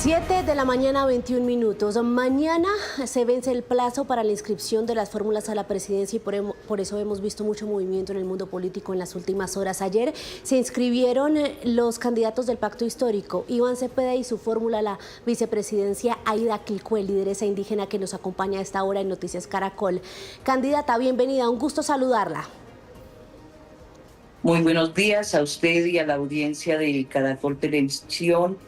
7 de la mañana, 21 minutos. Mañana se vence el plazo para la inscripción de las fórmulas a la presidencia y por eso hemos visto mucho movimiento en el mundo político en las últimas horas. Ayer se inscribieron los candidatos del Pacto Histórico, Iván Cepeda y su fórmula a la vicepresidencia, Aida Quilcue, lideresa indígena que nos acompaña a esta hora en Noticias Caracol. Candidata, bienvenida, un gusto saludarla. Muy buenos días a usted y a la audiencia de Caracol Televisión.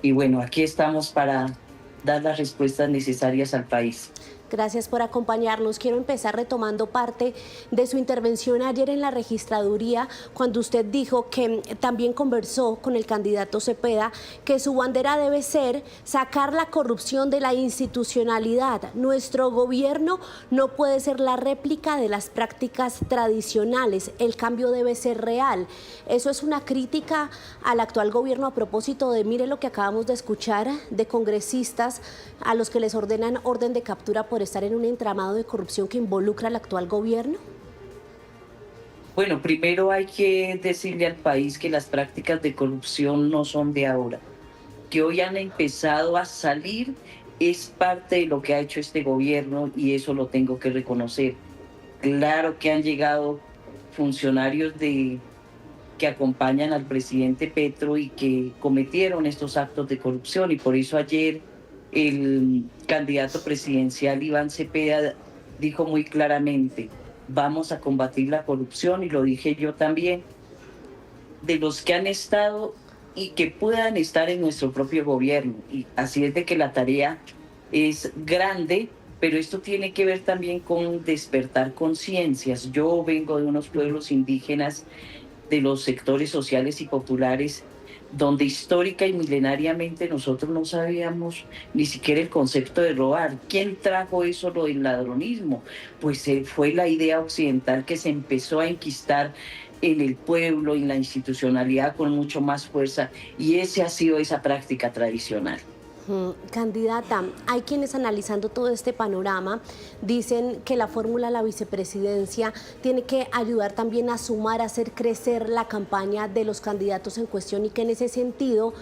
Y bueno, aquí estamos para dar las respuestas necesarias al país. Gracias por acompañarnos. Quiero empezar retomando parte de su intervención ayer en la registraduría, cuando usted dijo que también conversó con el candidato Cepeda, que su bandera debe ser sacar la corrupción de la institucionalidad. Nuestro gobierno no puede ser la réplica de las prácticas tradicionales. El cambio debe ser real. Eso es una crítica al actual gobierno a propósito de, mire lo que acabamos de escuchar, de congresistas a los que les ordenan orden de captura por estar en un entramado de corrupción que involucra al actual gobierno? Bueno, primero hay que decirle al país que las prácticas de corrupción no son de ahora, que hoy han empezado a salir, es parte de lo que ha hecho este gobierno y eso lo tengo que reconocer. Claro que han llegado funcionarios que acompañan al presidente Petro y que cometieron estos actos de corrupción, y por eso ayer el candidato presidencial Iván Cepeda dijo muy claramente: vamos a combatir la corrupción, y lo dije yo también, de los que han estado y que puedan estar en nuestro propio gobierno. Y así es de que la tarea es grande, pero esto tiene que ver también con despertar conciencias. Yo vengo de unos pueblos indígenas, de los sectores sociales y populares, donde histórica y milenariamente nosotros no sabíamos ni siquiera el concepto de robar. ¿Quién trajo eso, lo del ladronismo? Pues fue la idea occidental que se empezó a enquistar en el pueblo, en la institucionalidad con mucho más fuerza, y esa ha sido esa práctica tradicional. Candidata, hay quienes analizando todo este panorama dicen que la fórmula a la vicepresidencia tiene que ayudar también a sumar, a hacer crecer la campaña de los candidatos en cuestión, y que en ese sentido,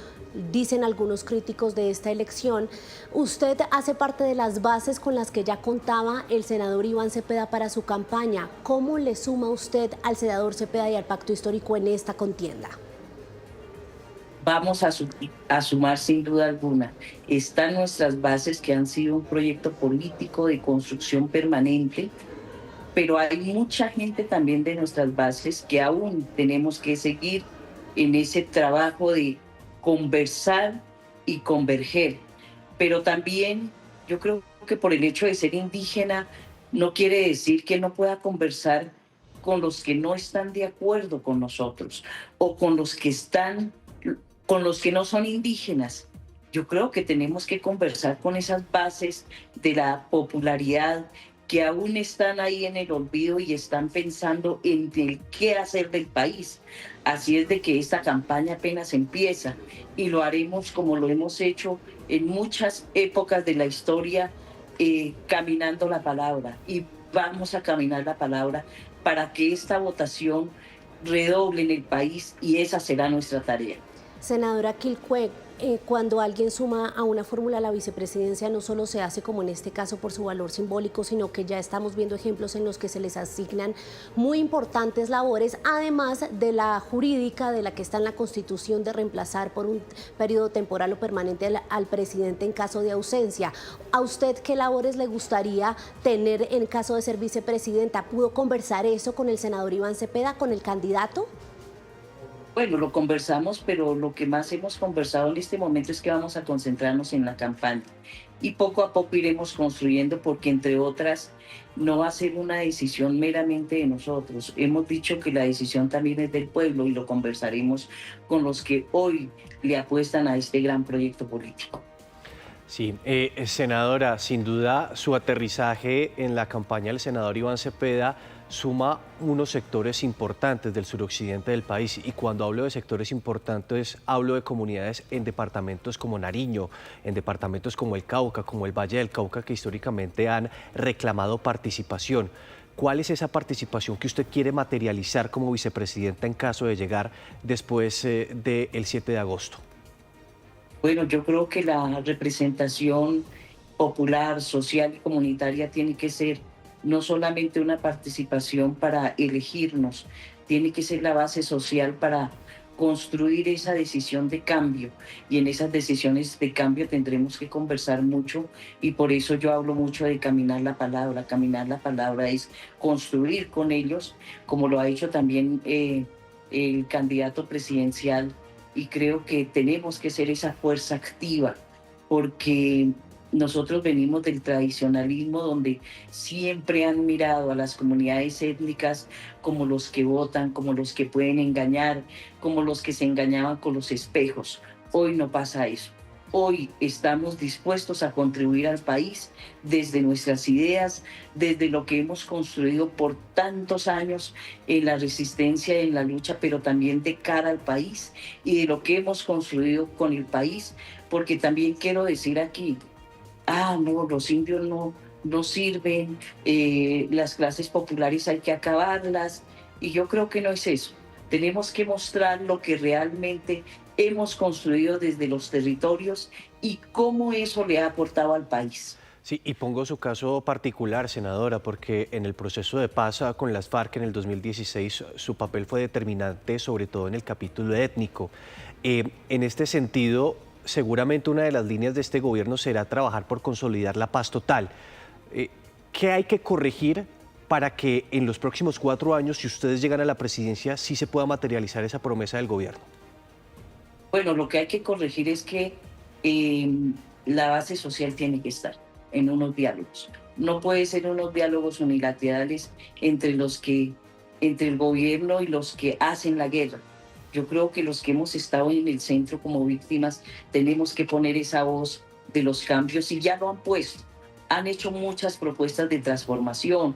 dicen algunos críticos de esta elección, usted hace parte de las bases con las que ya contaba el senador Iván Cepeda para su campaña. ¿Cómo le suma usted al senador Cepeda y al Pacto Histórico en esta contienda? Vamos a sumar sin duda alguna. Están nuestras bases, que han sido un proyecto político de construcción permanente, pero hay mucha gente también de nuestras bases que aún tenemos que seguir en ese trabajo de conversar y converger. Pero también yo creo que por el hecho de ser indígena no quiere decir que no pueda conversar con los que no están de acuerdo con nosotros, o con los que no son indígenas. Yo creo que tenemos que conversar con esas bases de la popularidad que aún están ahí en el olvido y están pensando en el qué hacer del país. Así es de que esta campaña apenas empieza, y lo haremos como lo hemos hecho en muchas épocas de la historia, caminando la palabra, y vamos a caminar la palabra para que esta votación redoble en el país, y esa será nuestra tarea. Senadora Quilcue, cuando alguien suma a una fórmula a la vicepresidencia, no solo se hace, como en este caso, por su valor simbólico, sino que ya estamos viendo ejemplos en los que se les asignan muy importantes labores, además de la jurídica, de la que está en la Constitución, de reemplazar por un periodo temporal o permanente al presidente en caso de ausencia. ¿A usted qué labores le gustaría tener en caso de ser vicepresidenta? ¿Pudo conversar eso con el senador Iván Cepeda, con el candidato? Bueno, lo conversamos, pero lo que más hemos conversado en este momento es que vamos a concentrarnos en la campaña, y poco a poco iremos construyendo, porque entre otras no va a ser una decisión meramente de nosotros. Hemos dicho que la decisión también es del pueblo, y lo conversaremos con los que hoy le apuestan a este gran proyecto político. Sí, senadora, sin duda su aterrizaje en la campaña del senador Iván Cepeda suma unos sectores importantes del suroccidente del país, y cuando hablo de sectores importantes hablo de comunidades en departamentos como Nariño, en departamentos como el Cauca, como el Valle del Cauca, que históricamente han reclamado participación. ¿Cuál es esa participación que usted quiere materializar como vicepresidenta en caso de llegar después del 7 de agosto? Bueno, yo creo que la representación popular, social y comunitaria tiene que ser no solamente una participación para elegirnos, tiene que ser la base social para construir esa decisión de cambio. Y en esas decisiones de cambio tendremos que conversar mucho y por eso yo hablo mucho de caminar la palabra. Caminar la palabra es construir con ellos, como lo ha hecho también el candidato presidencial, y creo que tenemos que ser esa fuerza activa, porque nosotros venimos del tradicionalismo donde siempre han mirado a las comunidades étnicas como los que votan, como los que pueden engañar, como los que se engañaban con los espejos. Hoy no pasa eso. Hoy estamos dispuestos a contribuir al país desde nuestras ideas, desde lo que hemos construido por tantos años en la resistencia, en la lucha, pero también de cara al país y de lo que hemos construido con el país, porque también quiero decir aquí, no, los indios no sirven, las clases populares hay que acabarlas, y yo creo que no es eso. Tenemos que mostrar lo que realmente hemos construido desde los territorios y cómo eso le ha aportado al país. Sí, y pongo su caso particular, senadora, porque en el proceso de paz con las FARC en el 2016 su papel fue determinante, sobre todo en el capítulo étnico. En este sentido, seguramente una de las líneas de este gobierno será trabajar por consolidar la paz total. ¿Qué hay que corregir para que en los próximos 4 años, si ustedes llegan a la presidencia, sí se pueda materializar esa promesa del gobierno? Bueno, lo que hay que corregir es que la base social tiene que estar en unos diálogos. No puede ser unos diálogos unilaterales entre el gobierno y los que hacen la guerra. Yo creo que los que hemos estado en el centro como víctimas tenemos que poner esa voz de los cambios, y ya lo han puesto. Han hecho muchas propuestas de transformación,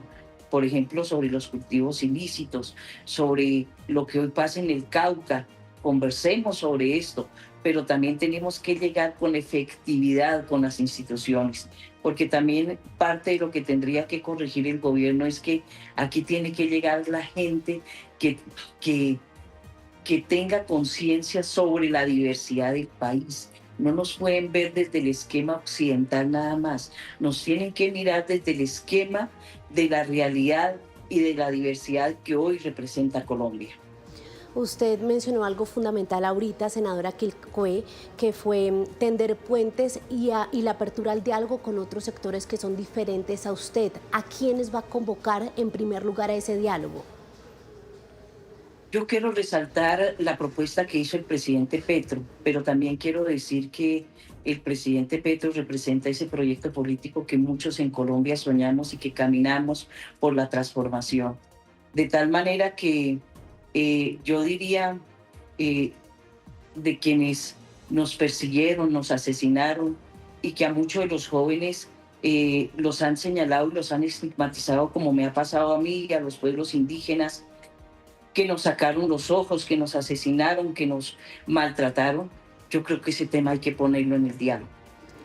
por ejemplo, sobre los cultivos ilícitos, sobre lo que hoy pasa en el Cauca. Conversemos sobre esto, pero también tenemos que llegar con efectividad con las instituciones, porque también parte de lo que tendría que corregir el gobierno es que aquí tiene que llegar la gente que tenga conciencia sobre la diversidad del país. No nos pueden ver desde el esquema occidental nada más, nos tienen que mirar desde el esquema de la realidad y de la diversidad que hoy representa Colombia. Usted mencionó algo fundamental ahorita, senadora Quilpué, que fue tender puentes y la apertura al diálogo con otros sectores que son diferentes a usted. ¿A quiénes va a convocar en primer lugar a ese diálogo? Yo quiero resaltar la propuesta que hizo el presidente Petro, pero también quiero decir que el presidente Petro representa ese proyecto político que muchos en Colombia soñamos y que caminamos por la transformación. De tal manera que yo diría de quienes nos persiguieron, nos asesinaron, y que a muchos de los jóvenes los han señalado y los han estigmatizado, como me ha pasado a mí y a los pueblos indígenas, que nos sacaron los ojos, que nos asesinaron, que nos maltrataron. Yo creo que ese tema hay que ponerlo en el diálogo.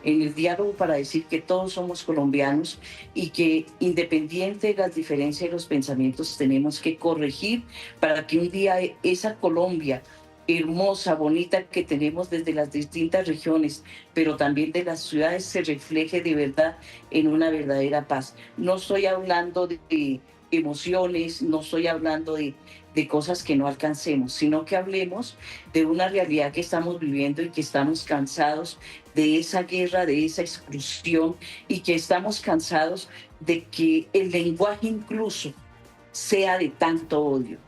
En el diálogo, para decir que todos somos colombianos y que, independiente de las diferencias de los pensamientos, tenemos que corregir para que un día esa Colombia hermosa, bonita, que tenemos desde las distintas regiones, pero también de las ciudades, se refleje de verdad en una verdadera paz. No estoy hablando de emociones, no estoy hablando de cosas que no alcancemos, sino que hablemos de una realidad que estamos viviendo y que estamos cansados de esa guerra, de esa exclusión, y que estamos cansados de que el lenguaje incluso sea de tanto odio.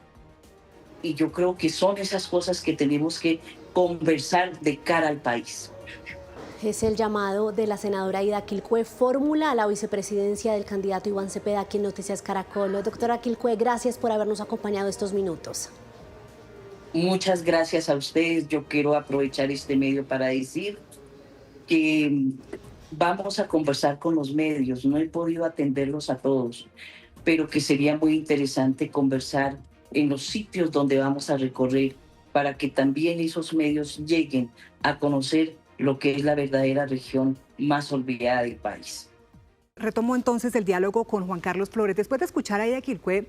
Y yo creo que son esas cosas que tenemos que conversar de cara al país. Es el llamado de la senadora Aida Quilpué, fórmula a la vicepresidencia del candidato Iván Cepeda aquí en Noticias Caracol. Doctora Quilpué, gracias por habernos acompañado estos minutos. Muchas gracias a ustedes. Yo quiero aprovechar este medio para decir que vamos a conversar con los medios. No he podido atenderlos a todos, pero que sería muy interesante conversar en los sitios donde vamos a recorrer para que también esos medios lleguen a conocer lo que es la verdadera región más olvidada del país. Retomo entonces el diálogo con Juan Carlos Flores. Después de escuchar a Aida Quilpué,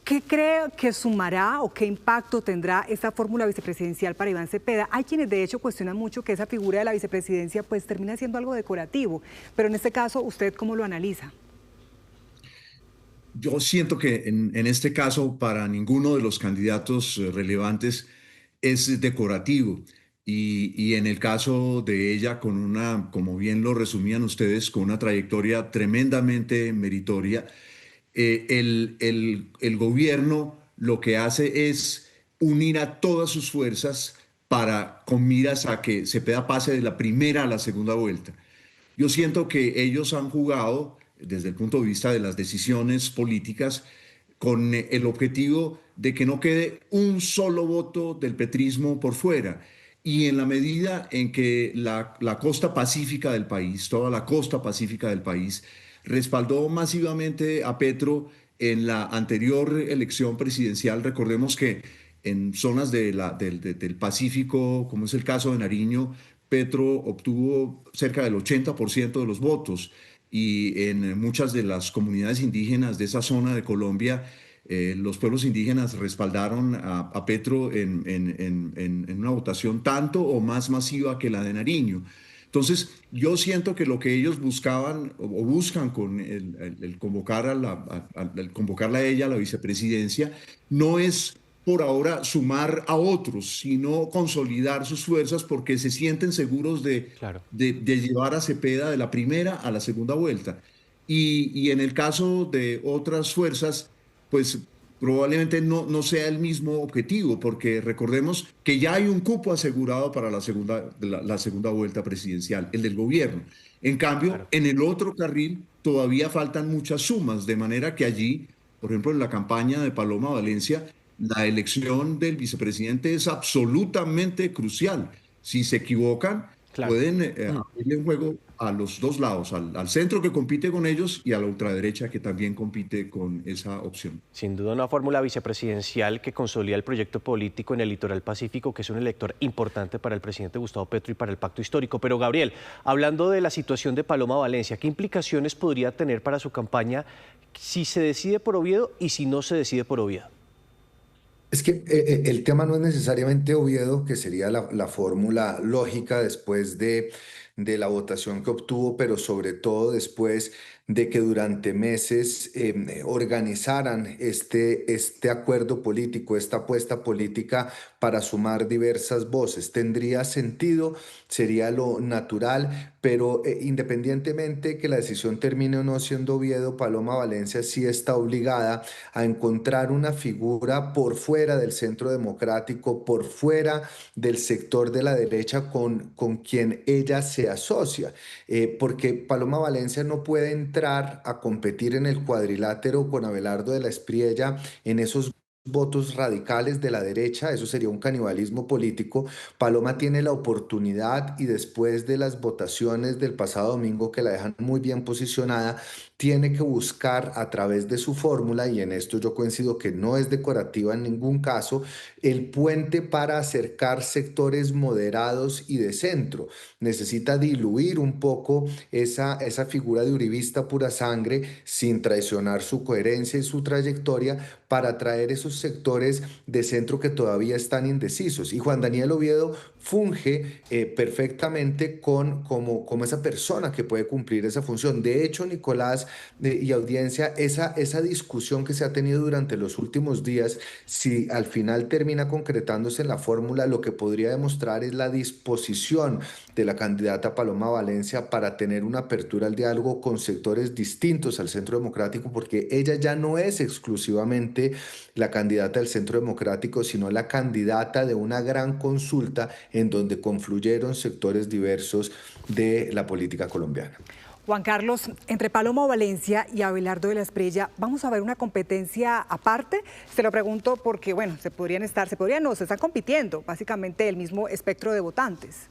¿Qué cree que sumará o qué impacto tendrá esta fórmula vicepresidencial para Iván Cepeda? Hay quienes de hecho cuestionan mucho que esa figura de la vicepresidencia pues termina siendo algo decorativo, pero en este caso, ¿usted cómo lo analiza? Yo siento que en este caso para ninguno de los candidatos relevantes es decorativo. Y en el caso de ella, con una, como bien lo resumían ustedes, con una trayectoria tremendamente meritoria, el gobierno lo que hace es unir a todas sus fuerzas para, con miras a que Cepeda pase de la primera a la segunda vuelta. Yo siento que ellos han jugado, desde el punto de vista de las decisiones políticas, con el objetivo de que no quede un solo voto del petrismo por fuera. Y en la medida en que la costa pacífica del país, toda la costa pacífica del país, respaldó masivamente a Petro en la anterior elección presidencial, recordemos que en zonas del Pacífico, como es el caso de Nariño, Petro obtuvo cerca del 80% de los votos y en muchas de las comunidades indígenas de esa zona de Colombia, los pueblos indígenas respaldaron a Petro en una votación tanto o más masiva que la de Nariño. Entonces, yo siento que lo que ellos buscaban o buscan con el convocar el convocarla a ella a la vicepresidencia no es por ahora sumar a otros, sino consolidar sus fuerzas porque se sienten seguros Claro. de llevar a Cepeda de la primera a la segunda vuelta. Y en el caso de otras fuerzas, pues probablemente no sea el mismo objetivo, porque recordemos que ya hay un cupo asegurado para la segunda vuelta presidencial, el del gobierno. En cambio, Claro. en el otro carril todavía faltan muchas sumas, de manera que allí, por ejemplo, en la campaña de Paloma Valencia, la elección del vicepresidente es absolutamente crucial. Si se equivocan, Claro. pueden abrirle un juego a los dos lados, al centro que compite con ellos y a la ultraderecha que también compite con esa opción. Sin duda una fórmula vicepresidencial que consolida el proyecto político en el litoral pacífico, que es un elector importante para el presidente Gustavo Petro y para el pacto histórico. Pero Gabriel, hablando de la situación de Paloma Valencia, ¿qué implicaciones podría tener para su campaña si se decide por Oviedo y si no se decide por Oviedo? Es que el tema no es necesariamente Oviedo, que sería la fórmula lógica después de la votación que obtuvo, pero sobre todo después de que durante meses organizaran este acuerdo político, esta apuesta política para sumar diversas voces. Tendría sentido, sería lo natural, pero independientemente que la decisión termine o no siendo Oviedo, Paloma Valencia sí está obligada a encontrar una figura por fuera del centro democrático, por fuera del sector de la derecha con quien ella se asocia, porque Paloma Valencia no puede entrar a competir en el cuadrilátero con Abelardo de la Espriella en esos votos radicales de la derecha, eso sería un canibalismo político. Paloma tiene la oportunidad y después de las votaciones del pasado domingo que la dejan muy bien posicionada, tiene que buscar a través de su fórmula, y en esto yo coincido que no es decorativa en ningún caso, el puente para acercar sectores moderados y de centro. Necesita diluir un poco esa figura de uribista pura sangre sin traicionar su coherencia y su trayectoria para atraer esos sectores de centro que todavía están indecisos. Y Juan Daniel Oviedo funge perfectamente como esa persona que puede cumplir esa función. De hecho, Nicolás y audiencia, esa discusión que se ha tenido durante los últimos días, si al final termina concretándose en la fórmula, lo que podría demostrar es la disposición de la candidata Paloma Valencia para tener una apertura al diálogo con sectores distintos al Centro Democrático, porque ella ya no es exclusivamente la candidata del Centro Democrático, sino la candidata de una gran consulta en donde confluyeron sectores diversos de la política colombiana. Juan Carlos, entre Paloma Valencia y Abelardo de la Espriella, ¿vamos a ver una competencia aparte? Se lo pregunto porque, bueno, se están compitiendo, básicamente el mismo espectro de votantes.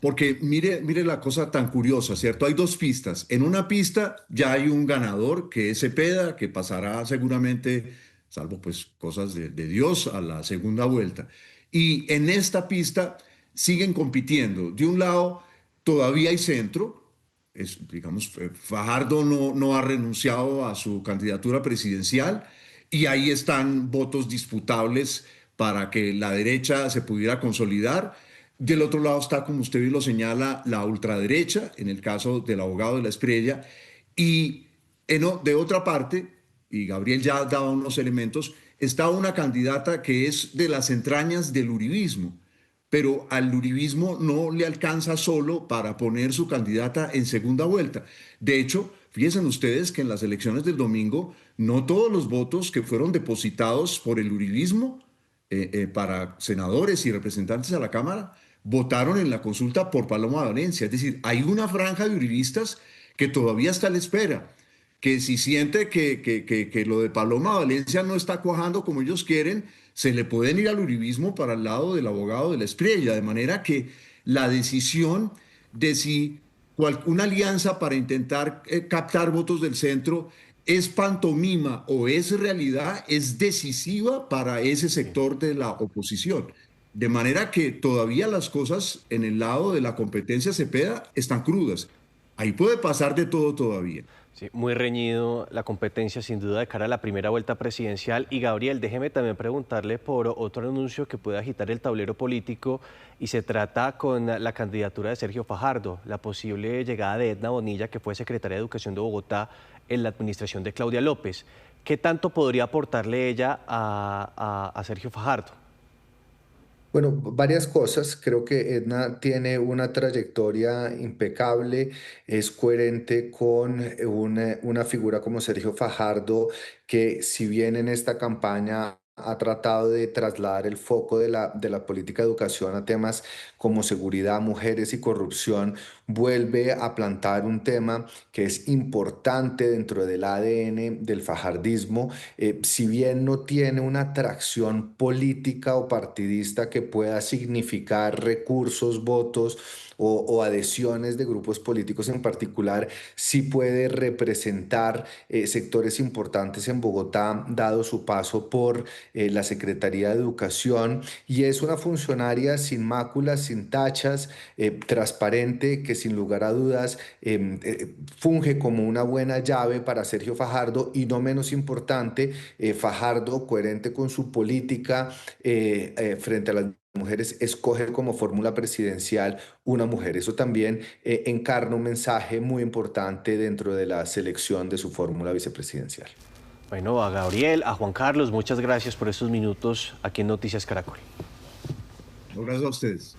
Porque mire la cosa tan curiosa, ¿cierto? Hay dos pistas. En una pista ya hay un ganador, que es Cepeda, que pasará seguramente, salvo pues cosas de Dios, a la segunda vuelta. Y en esta pista siguen compitiendo. De un lado, todavía hay centro, digamos, Fajardo no ha renunciado a su candidatura presidencial y ahí están votos disputables para que la derecha se pudiera consolidar. Del otro lado está, como usted lo señala, la ultraderecha, en el caso del abogado de la Espriella, y de otra parte, y Gabriel ya daba unos elementos, está una candidata que es de las entrañas del uribismo, pero al uribismo no le alcanza solo para poner su candidata en segunda vuelta. De hecho, fíjense ustedes que en las elecciones del domingo, no todos los votos que fueron depositados por el uribismo para senadores y representantes a la Cámara votaron en la consulta por Paloma Valencia. Es decir, hay una franja de uribistas que todavía está a la espera, que si siente que lo de Paloma Valencia no está cuajando como ellos quieren, se le pueden ir al uribismo para el lado del abogado de la Espriella, de manera que la decisión de si una alianza para intentar captar votos del centro es pantomima o es realidad, es decisiva para ese sector de la oposición. De manera que todavía las cosas en el lado de la competencia Cepeda están crudas. Ahí puede pasar de todo todavía. Sí, muy reñido la competencia sin duda de cara a la primera vuelta presidencial. Y Gabriel, déjeme también preguntarle por otro anuncio que puede agitar el tablero político y se trata con la candidatura de Sergio Fajardo, la posible llegada de Edna Bonilla, que fue secretaria de Educación de Bogotá en la administración de Claudia López. ¿Qué tanto podría aportarle ella a Sergio Fajardo? Bueno, varias cosas. Creo que Edna tiene una trayectoria impecable, es coherente con una figura como Sergio Fajardo, que si bien en esta campaña ha tratado de trasladar el foco de la política de educación a temas como seguridad, mujeres y corrupción, vuelve a plantar un tema que es importante dentro del ADN del fajardismo. Si bien no tiene una atracción política o partidista que pueda significar recursos, votos o adhesiones de grupos políticos en particular, sí puede representar sectores importantes en Bogotá, dado su paso por la Secretaría de Educación, y es una funcionaria sin máculas, sin tachas, transparente, que sin lugar a dudas funge como una buena llave para Sergio Fajardo, y no menos importante, Fajardo, coherente con su política frente a las mujeres, escoge como fórmula presidencial una mujer. Eso también encarna un mensaje muy importante dentro de la selección de su fórmula vicepresidencial. Bueno, a Gabriel, a Juan Carlos, muchas gracias por estos minutos aquí en Noticias Caracol. Gracias a ustedes.